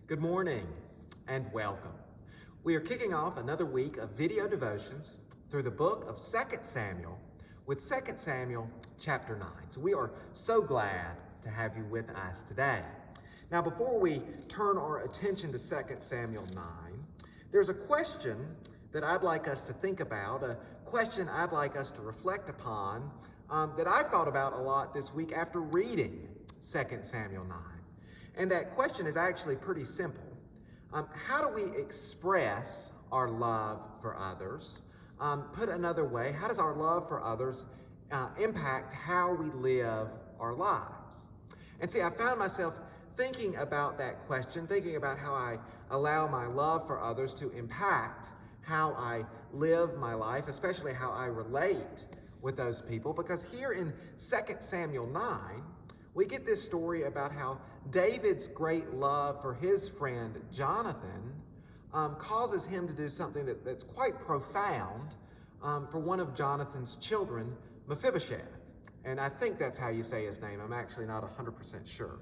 Good morning and welcome. We are kicking off another week of video devotions through the book of 2 Samuel with 2 Samuel chapter 9. So we are so glad to have you with us today. Now, before we turn our attention to 2 Samuel 9, there's a question that I'd like us to think about, a question I'd like us to reflect upon that I've thought about a lot this week after reading 2 Samuel 9. And that question is actually pretty simple. How do we express our love for others? Put another way, how does our love for others impact how we live our lives? And see, I found myself thinking about that question, thinking about how I allow my love for others to impact how I live my life, especially how I relate with those people. Because here in 2 Samuel 9, we get this story about how David's great love for his friend Jonathan causes him to do something that's quite profound for one of Jonathan's children, Mephibosheth. And I think that's how you say his name. I'm actually not 100% sure.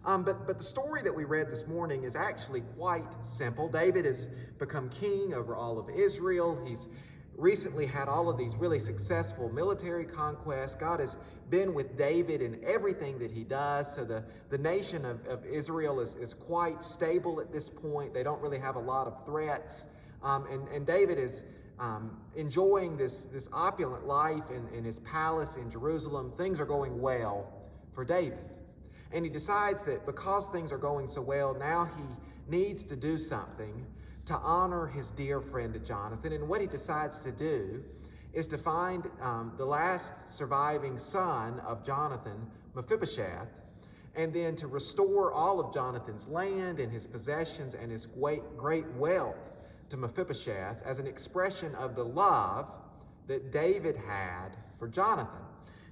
But the story that we read this morning is actually quite simple. David has become king over all of Israel. He's recently had all of these really successful military conquests. God has been with David in everything that he does. So the nation of Israel is quite stable at this point. They don't really have a lot of threats. And David is enjoying this opulent life in his palace in Jerusalem. Things are going well for David. And he decides that because things are going so well, now he needs to do something to honor his dear friend Jonathan. And what he decides to do is to find the last surviving son of Jonathan, Mephibosheth, and then to restore all of Jonathan's land and his possessions and his great wealth to Mephibosheth as an expression of the love that David had for Jonathan.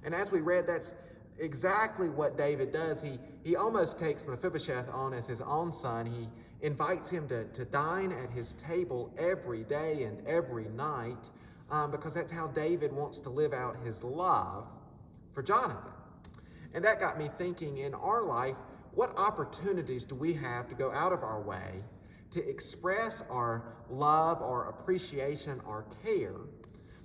And as we read, that's exactly what David does. He almost takes Mephibosheth on as his own son. He invites him to dine at his table every day and every night because that's how David wants to live out his love for Jonathan. And that got me thinking, in our life, what opportunities do we have to go out of our way to express our love, our appreciation, our care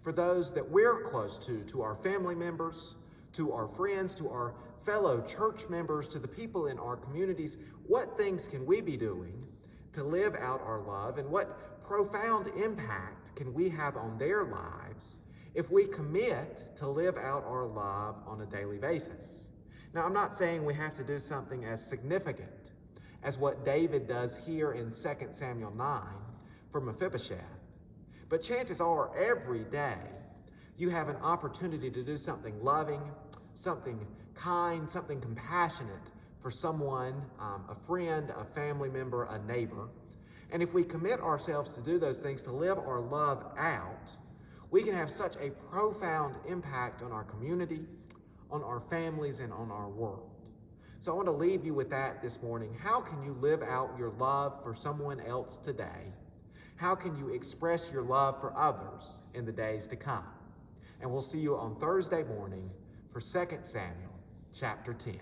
for those that we're close to our family members, to our friends, to our fellow church members, to the people in our communities? What things can we be doing to live out our love, and what profound impact can we have on their lives if we commit to live out our love on a daily basis? Now, I'm not saying we have to do something as significant as what David does here in 2 Samuel 9 for Mephibosheth, but chances are every day you have an opportunity to do something loving, something kind, something compassionate for someone, a friend, a family member, a neighbor. And if we commit ourselves to do those things, to live our love out, we can have such a profound impact on our community, on our families, and on our world. So I want to leave you with that this morning. How can you live out your love for someone else today? How can you express your love for others in the days to come? And we'll see you on Thursday morning for 2 Samuel chapter 10.